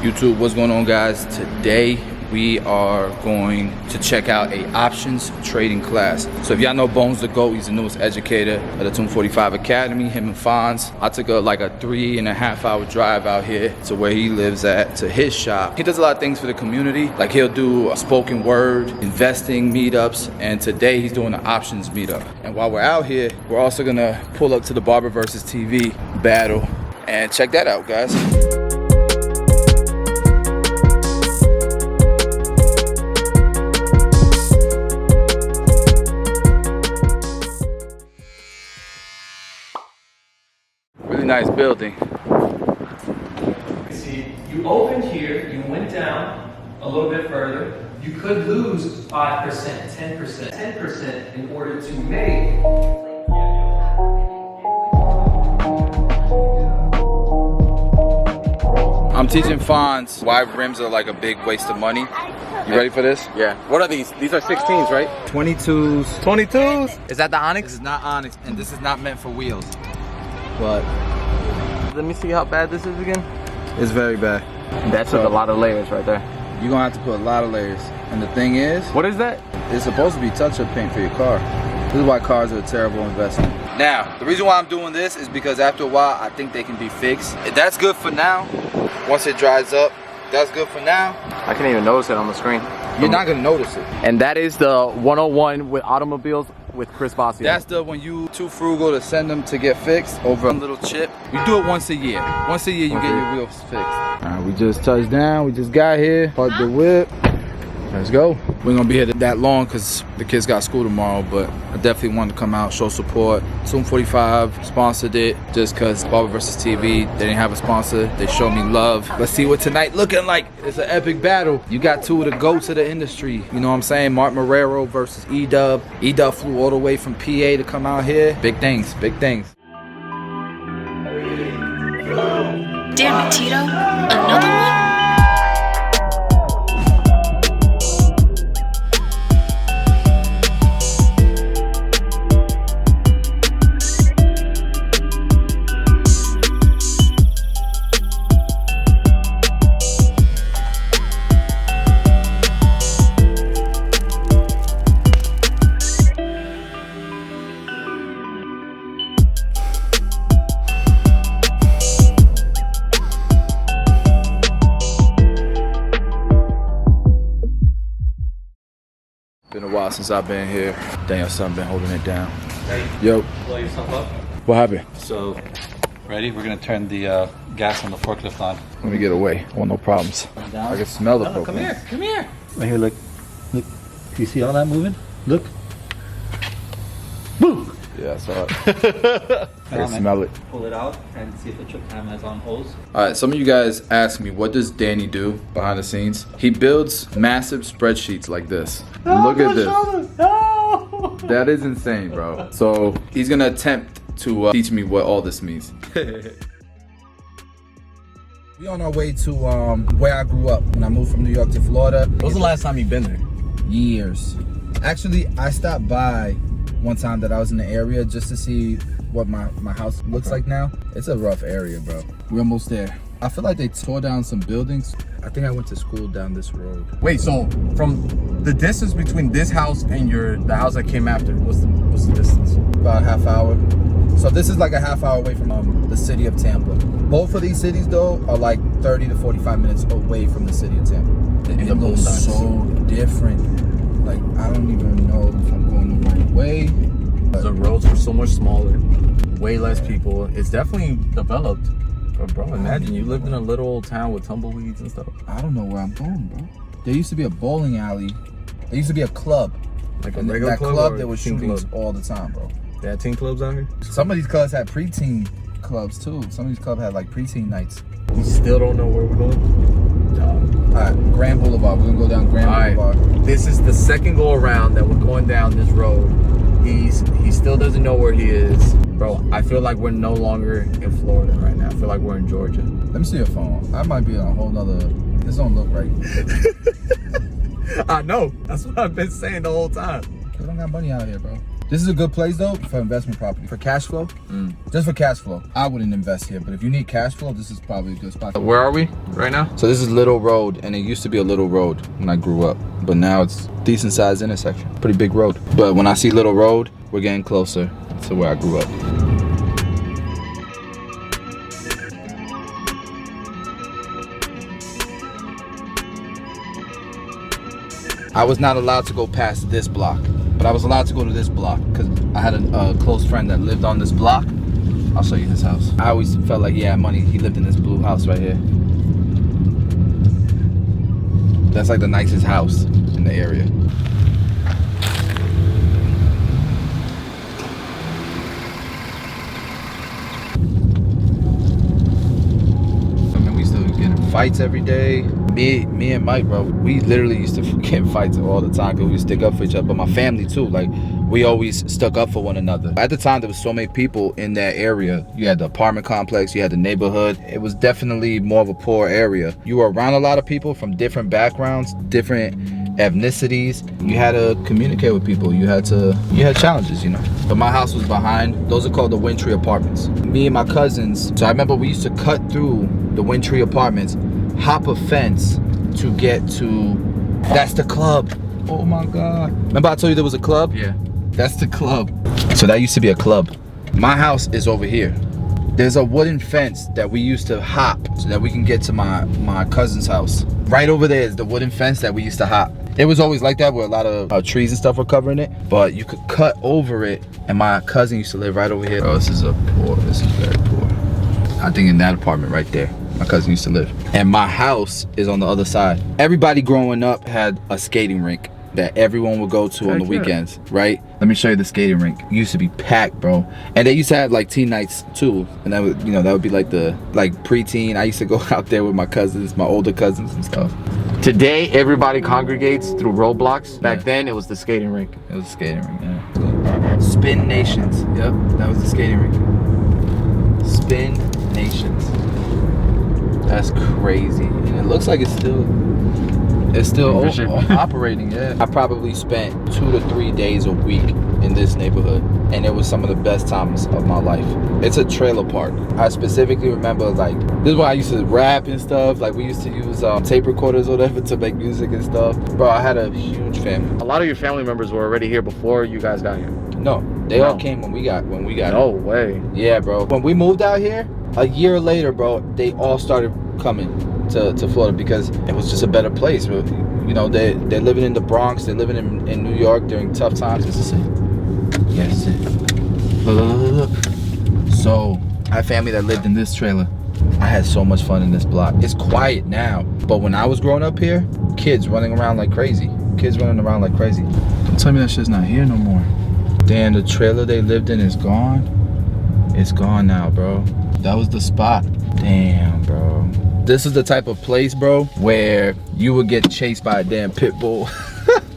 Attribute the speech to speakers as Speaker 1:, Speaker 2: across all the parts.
Speaker 1: YouTube, what's going on, guys? Today we are going to check out a options trading class. So if y'all know Bones the GOAT, he's the newest educator at the 245 Academy, him and Fonz. I took like a 3.5 hour drive out here to where he lives at, to his shop. He does a lot of things for the community. Like he'll do a spoken word, investing meetups, and today he's doing an options meetup. And while we're out here, we're also gonna pull up to the Barber versus TV battle and check that out, guys. Really nice building.
Speaker 2: See, you opened here, you went down a little bit further. You could lose 5%, 10%, 10% in order to make.
Speaker 1: I'm teaching Fonz why rims are like a big waste of money. You ready for this?
Speaker 3: Yeah. What are these? These are 16s, right?
Speaker 1: 22s.
Speaker 3: 22s? Is that the Onyx?
Speaker 1: This is not Onyx, and this is not meant for wheels. But
Speaker 3: let me see how bad this is again.
Speaker 1: it's very bad.
Speaker 3: That took a lot of layers right there.
Speaker 1: You're gonna have to put a lot of layers. And the thing is,
Speaker 3: What is that?
Speaker 1: it's supposed to be touch-up paint for your car. This is why cars are a terrible investment. Now, the reason why I'm doing this is because after a while, I think they can be fixed. That's good for now. Once it dries up, that's good for now.
Speaker 3: I can't even notice it on the screen.
Speaker 1: You're not gonna notice it.
Speaker 3: And that is the 101 with automobiles with Chris Bossio.
Speaker 1: That's the when you too frugal to send them to get fixed over a little chip. We do it once a year. Once a year you get your wheels fixed. All right, we just touched down. We just got here. Parked the whip. Let's go. We're gonna be here that long because the kids got school tomorrow, but I definitely wanted to come out, show support. Zoom 45 sponsored it just because Barber versus TV, they didn't have a sponsor. They showed me love. Let's see what tonight looking like. It's an epic battle. You got two of the GOATs of the industry. You know what I'm saying? Mark Marrero versus E-Dub. E-Dub flew all the way from PA to come out here. Big things, big things.
Speaker 4: Damn it, Tito. Another one?
Speaker 1: Been a while since I've been here. Daniel son been holding it down.
Speaker 5: Ready?
Speaker 1: Yo,
Speaker 5: Blow yourself up.
Speaker 1: what happened?
Speaker 5: So, ready? We're gonna turn the gas on the forklift on.
Speaker 1: Let me get away. I want no problems. I can smell the
Speaker 5: No, come
Speaker 1: propane.
Speaker 5: here, come here. Right here, look. Look. Do you see all that moving? Look. Boom!
Speaker 1: Yeah, I saw it. I can smell it.
Speaker 5: Pull it out and see if the trip time has on hose.
Speaker 1: All right, some of you guys ask me, what does Danny do behind the scenes? He builds massive spreadsheets like this. Look at this.
Speaker 5: No!
Speaker 1: That is insane, bro. So he's gonna attempt to teach me what all this means. We on our way to where I grew up when I moved from New York to Florida.
Speaker 3: When was the last time you've been there?
Speaker 1: Years. Actually, I stopped by one time that I was in the area just to see what my house looks like now. It's a rough area, bro. We're almost there. I feel like they tore down some buildings. I think I went to school down this road.
Speaker 3: Wait, so from the distance between this house and the house that came after, what's the distance?
Speaker 1: About a half hour. So this is like a half hour away from the city of Tampa. Both of these cities though are like 30 to 45 minutes away from the city of Tampa. And it looks so different. Like I don't even know if I'm going the right way.
Speaker 3: The roads are so much smaller, way less people. It's definitely developed. But bro, imagine you lived in a little old town with tumbleweeds and stuff.
Speaker 1: I don't know where I'm going, bro. There used to be a bowling alley. There used to be a club.
Speaker 3: Like a
Speaker 1: And
Speaker 3: regular
Speaker 1: that
Speaker 3: club,
Speaker 1: club
Speaker 3: or
Speaker 1: there was
Speaker 3: teen
Speaker 1: shootings
Speaker 3: club?
Speaker 1: all the time, bro.
Speaker 3: They had teen clubs out here?
Speaker 1: Some of these clubs had preteen clubs too. Some of these clubs had like preteen nights.
Speaker 3: We still don't know where we're going?
Speaker 1: All right, Grand Boulevard. We're gonna go down Grand Boulevard.
Speaker 3: This is the second go around that we're going down this road. He still doesn't know where he is. Bro, I feel like we're no longer in Florida right now. I feel like we're in Georgia.
Speaker 1: Let me see your phone. I might be on a whole nother. This don't look right.
Speaker 3: I know. That's what I've been saying the whole time.
Speaker 1: We don't got money out here, bro. This is a good place though for investment property. For cash flow, just for cash flow, I wouldn't invest here. But if you need cash flow, this is probably a good spot.
Speaker 3: Where are we right now?
Speaker 1: So this is Little Road, and it used to be a little road when I grew up, but now it's decent sized intersection, pretty big road. But when I see Little Road, we're getting closer to where I grew up. I was not allowed to go past this block, but I was allowed to go to this block because I had a close friend that lived on this block. I'll show you his house. I always felt like, yeah, money. He lived in this blue house right here. That's like the nicest house in the area. I mean, we used to get in fights every day. Me and Mike, bro, we literally used to get in fights all the time because we used to stick up for each other. But my family too, like we always stuck up for one another. At the time, there was so many people in that area. You had the apartment complex, you had the neighborhood. It was definitely more of a poor area. You were around a lot of people from different backgrounds, different ethnicities. You had to communicate with people. You had challenges, you know. But my house was behind. Those are called the Wintry Apartments. Me and my cousins. So I remember we used to cut through the Wintry Apartments, hop a fence to get to. That's the club. Oh my God. Remember I told you there was a club?
Speaker 3: Yeah.
Speaker 1: That's the club. So that used to be a club. My house is over here. There's a wooden fence that we used to hop so that we can get to my cousin's house. Right over there is the wooden fence that we used to hop. It was always like that where a lot of trees and stuff were covering it, but you could cut over it, and my cousin used to live right over here. Oh, this is very poor. I think in that apartment right there, my cousin used to live. And my house is on the other side. Everybody growing up had a skating rink that everyone would go to on the weekends, right? Let me show you the skating rink. It used to be packed, bro. And they used to have like teen nights too. And that would, you know, that would be like the preteen. I used to go out there with my cousins, my older cousins and stuff.
Speaker 3: Today, everybody congregates through roadblocks. Back then, it was the skating rink.
Speaker 1: It was a skating rink, yeah. Spin Nations. Yep, that was the skating rink. Spin Nations. That's crazy. And it looks like it's still operating, yeah. I probably spent 2 to 3 days a week in this neighborhood, and it was some of the best times of my life. It's a trailer park. I specifically remember, like, this is why I used to rap and stuff. Like, we used to use tape recorders or whatever to make music and stuff. Bro, I had a huge family.
Speaker 3: A lot of your family members were already here before you guys got here.
Speaker 1: No, they all came when we got
Speaker 3: No
Speaker 1: here.
Speaker 3: way.
Speaker 1: Yeah, bro. When we moved out here, a year later, bro, they all started coming to Florida because it was just a better place. You know, they're living in the Bronx, they're living in New York during tough times. This is it. Yes, it. Look. So, I had family that lived in this trailer. I had so much fun in this block. It's quiet now, but when I was growing up here, kids running around like crazy. Don't tell me that shit's not here no more. Damn, the trailer they lived in is gone. It's gone now, bro. That was the spot. Damn, bro. This is the type of place, bro, where you would get chased by a damn pit bull.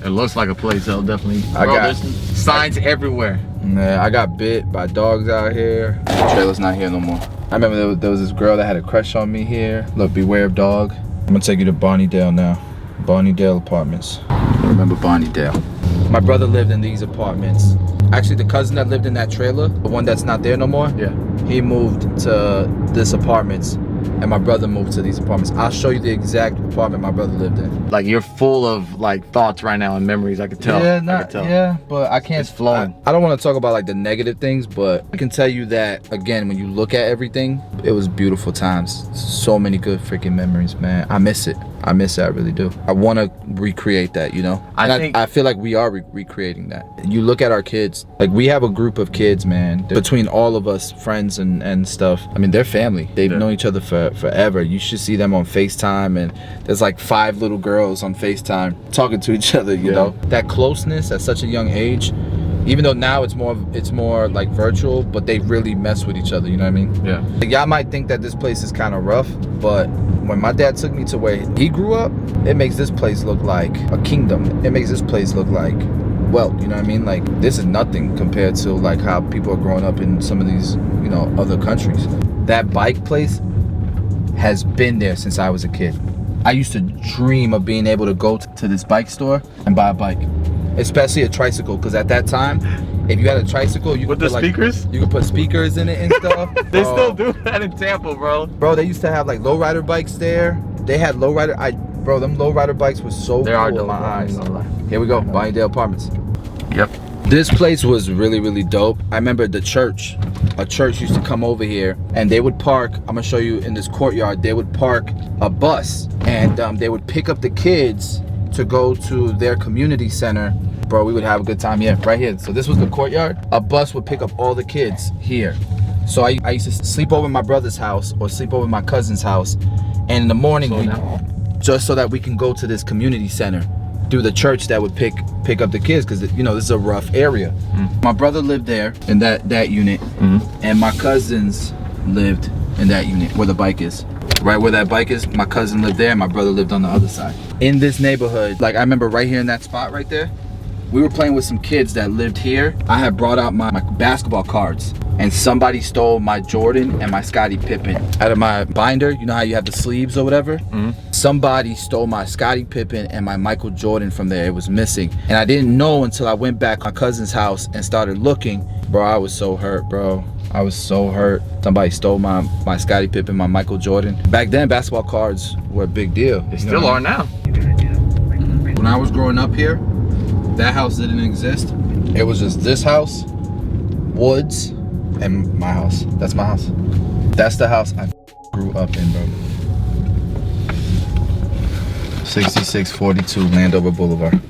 Speaker 3: It looks like a place, though, definitely. There's signs everywhere.
Speaker 1: Yeah, I got bit by dogs out here. The trailer's not here no more. I remember there was this girl that had a crush on me here. Look, beware of dog. I'm gonna take you to Barnydale now. Barnydale Apartments. I remember Barnydale. My brother lived in these apartments. Actually, the cousin that lived in that trailer, the one that's not there no more,
Speaker 3: yeah,
Speaker 1: he moved to this apartments, and my brother moved to these apartments. I'll show you the exact apartment my brother lived in.
Speaker 3: Like, you're full of like thoughts right now and memories. I could tell.
Speaker 1: Yeah, but I can't.
Speaker 3: It's flowing.
Speaker 1: I don't want to talk about like the negative things, but I can tell you that again, when you look at everything, it was beautiful times. So many good freaking memories, man. I miss it. I really do. I want to recreate that, you know? I feel like we are recreating that. You look at our kids, like we have a group of kids, man, between all of us, friends and stuff. I mean, they're family. They've known each other forever. You should see them on FaceTime, and there's like 5 little girls on FaceTime talking to each other, you know? That closeness at such a young age, even though now it's more like virtual, but they really mess with each other, you know what I mean?
Speaker 3: Yeah.
Speaker 1: Like, y'all might think that this place is kind of rough, but when my dad took me to where he grew up, it makes this place look like a kingdom. It makes this place look like wealth, you know what I mean? Like, this is nothing compared to like how people are growing up in some of these, you know, other countries. That bike place has been there since I was a kid. I used to dream of being able to go to this bike store and buy a bike, especially a tricycle, because at that time if you had a tricycle, you
Speaker 3: With
Speaker 1: could
Speaker 3: the
Speaker 1: put,
Speaker 3: speakers?
Speaker 1: you could put speakers in it and stuff.
Speaker 3: They still do that in Tampa, bro.
Speaker 1: Bro, they used to have like lowrider bikes there. They had lowrider. Bro, them lowrider bikes was so
Speaker 3: They
Speaker 1: cool
Speaker 3: are
Speaker 1: in
Speaker 3: dope,
Speaker 1: my
Speaker 3: bro, I ain't
Speaker 1: eyes.
Speaker 3: gonna lie.
Speaker 1: Here we go, Bonnydale Apartments.
Speaker 3: Yep.
Speaker 1: This place was really, really dope. I remember the church. A church used to come over here and they would park, I'm gonna show you in this courtyard, they would park a bus and they would pick up the kids to go to their community center. Bro, we would have a good time here, right here. So this was the courtyard. A bus would pick up all the kids here. So I used to sleep over at my brother's house or sleep over at my cousin's house. And in the morning, just so that we can go to this community center through the church that would pick up the kids, because you know this is a rough area. My brother lived there in that unit, and my cousins lived in that unit where the bike is. Right where that bike is, my cousin lived there and my brother lived on the other side. In this neighborhood, like I remember right here in that spot right there, we were playing with some kids that lived here. I had brought out my basketball cards and somebody stole my Jordan and my Scottie Pippen out of my binder. You know how you have the sleeves or whatever? Somebody stole my Scottie Pippen and my Michael Jordan from there. It was missing. And I didn't know until I went back to my cousin's house and started looking. Bro, I was so hurt, bro. I was so hurt. Somebody stole my Scottie Pippen, my Michael Jordan. Back then, basketball cards were a big deal.
Speaker 3: They still are now.
Speaker 1: When I was growing up here, that house didn't exist. It was just this house, woods, and my house. That's my house. That's the house I grew up in, bro. 6642 Landover Boulevard.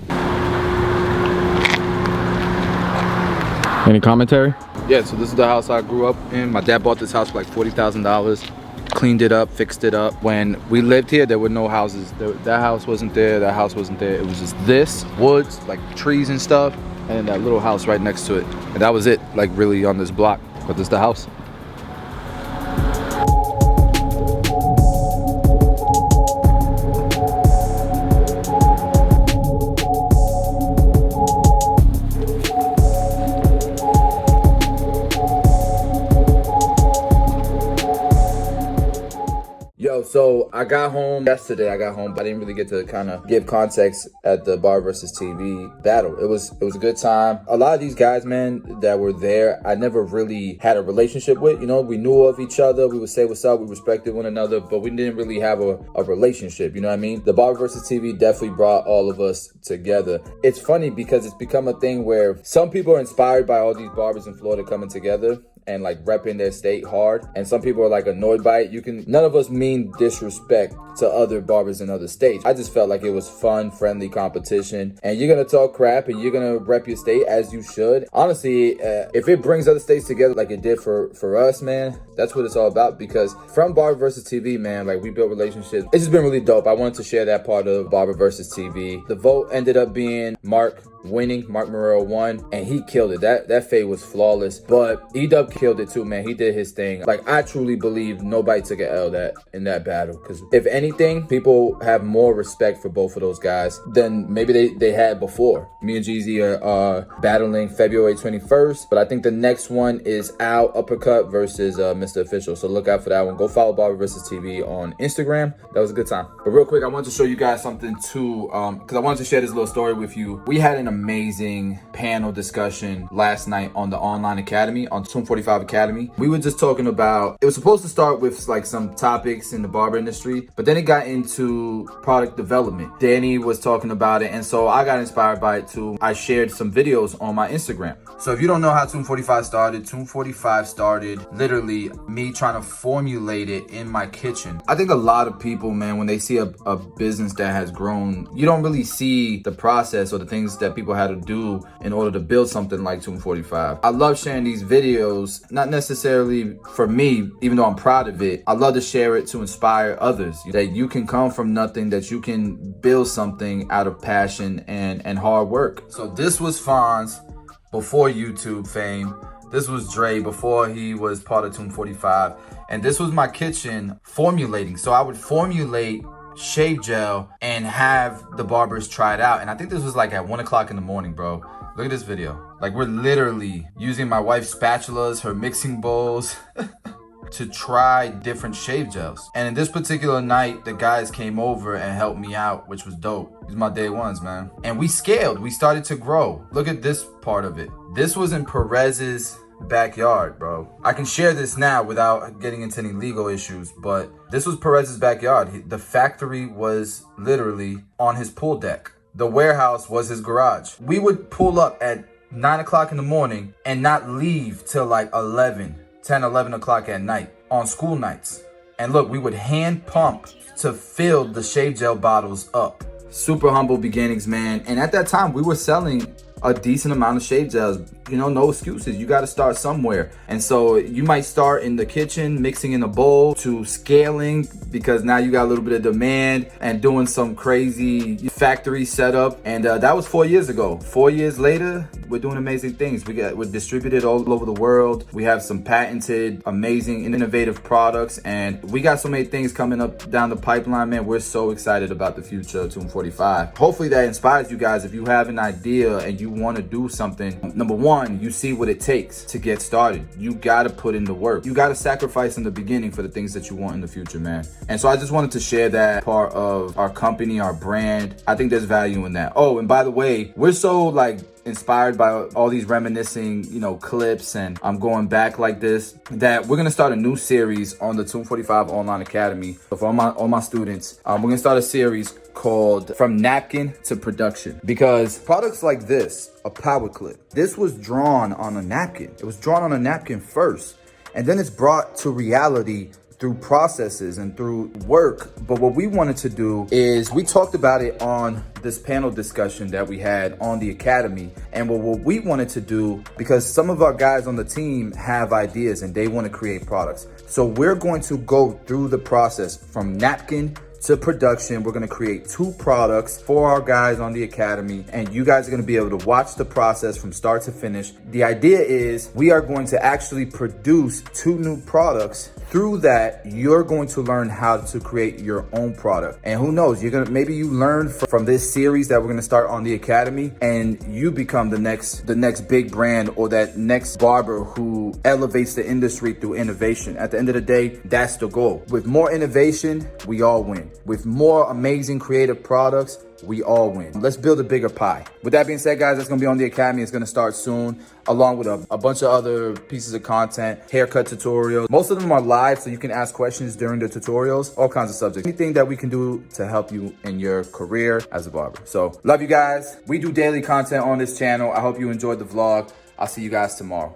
Speaker 3: Any commentary?
Speaker 1: Yeah, so this is the house I grew up in. My dad bought this house for like $40,000. Cleaned it up, fixed it up. When we lived here, there were no houses. That house wasn't there, that house wasn't there. It was just this, woods, like trees and stuff, and then that little house right next to it. And that was it, like really on this block. But this is the house. So I got home yesterday. I didn't really get to kind of give context at the Barber versus TV battle. It was a good time. A lot of these guys, man, that were there, I never really had a relationship with. You know, we knew of each other. We would say what's up. We respected one another, but we didn't really have a relationship. You know what I mean? The Barber versus TV definitely brought all of us together. It's funny because it's become a thing where some people are inspired by all these barbers in Florida coming together and like repping their state hard, and some people are like annoyed by it. None of us mean disrespect to other barbers in other states. I just felt like it was fun, friendly competition, and you're gonna talk crap and you're gonna rep your state as you should. Honestly, if it brings other states together like it did for us, man, that's what it's all about. Because from Barber versus TV, man, like we built relationships. It's just been really dope. I wanted to share that part of Barber versus TV. The vote ended up being Mark winning. Mark Morero won, and he killed it. That fade was flawless, but E-Dub killed it too, man. He did his thing. Like, I truly believe nobody took an L in that battle, because if anything, people have more respect for both of those guys than maybe they had before. Me and Jeezy are battling February 21st, but I think the next one is Al Uppercut versus Mr. Official, so look out for that one. Go follow Barber versus TV on Instagram. That was a good time. But real quick, I wanted to show you guys something too, because I wanted to share this little story with you. We had an amazing panel discussion last night on the online academy, on Tomb 45 Academy. We were just talking about, it was supposed to start with like some topics in the barber industry, but then it got into product development. Danny was talking about it, and so I got inspired by it too. I shared some videos on my Instagram. So if you don't know how Tomb 45 started, Tomb 45 started literally me trying to formulate it in my kitchen. I think a lot of people, man, when they see a business that has grown, you don't really see the process or the things that people had to do in order to build something like Tomb 45. I love sharing these videos, not necessarily for me, even though I'm proud of it. I love to share it to inspire others, that you can come from nothing, that you can build something out of passion and hard work. So this was Fonz before YouTube fame. This was Dre before he was part of Tomb 45. And this was my kitchen formulating. So I would formulate shave gel and have the barbers try it out. And I think this was like at 1 o'clock in the morning, bro. Look at this video. Like, we're literally using my wife's spatulas, her mixing bowls to try different shave gels. And in this particular night, the guys came over and helped me out, which was dope. These are my day ones, man. And we scaled. We started to grow. Look at this part of it. This was in Perez's backyard, bro. I can share this now without getting into any legal issues, but this was Perez's backyard. The factory was literally on his pool deck. The warehouse was his garage. We would pull up at 9 o'clock in the morning and not leave till like 11 o'clock at night on school nights. And look, we would hand pump to fill the shave gel bottles up. Super humble beginnings, man. And at that time, we were selling a decent amount of shave gels. You know, no excuses. You got to start somewhere. And so you might start in the kitchen, mixing in a bowl, to scaling because now you got a little bit of demand, and doing some crazy factory setup. And that was 4 years ago. 4 years later, we're doing amazing things. We're distributed all over the world. We have some patented, amazing, innovative products, and we got so many things coming up down the pipeline, man. We're so excited about the future of Tomb 45. Hopefully that inspires you guys. If you have an idea and you want to do something, number one, you see what it takes to get started. You got to put in the work. You got to sacrifice in the beginning for the things that you want in the future, man. And so I just wanted to share that part of our company, our brand. I think there's value in that. Oh, and by the way, we're so like inspired by all these reminiscing, you know, clips, and I'm going back like this, that we're gonna start a new series on the Tomb 45 Online Academy. So for all my students, we're gonna start a series called From Napkin to Production, because products like this, a power clip, this was drawn on a napkin. It was drawn on a napkin first, and then it's brought to reality through processes and through work. But what we wanted to do is, we talked about it on this panel discussion that we had on the Academy. And what we wanted to do, because some of our guys on the team have ideas and they want to create products. So we're going to go through the process from napkin to production. We're going to create 2 products for our guys on the Academy, and you guys are going to be able to watch the process from start to finish. The idea is we are going to actually produce 2 new products. Through that, you're going to learn how to create your own product. And who knows, maybe you learn from this series that we're going to start on the Academy, and you become the next big brand, or that next barber who elevates the industry through innovation. At the end of the day, that's the goal. With more innovation, we all win. With more amazing creative products, we all win. Let's build a bigger pie. With that being said, guys, that's gonna be on the Academy. It's gonna start soon, along with a bunch of other pieces of content, haircut tutorials. Most of them are live, so you can ask questions during the tutorials, all kinds of subjects. Anything that we can do to help you in your career as a barber. So love you guys. We do daily content on this channel. I hope you enjoyed the vlog. I'll see you guys tomorrow.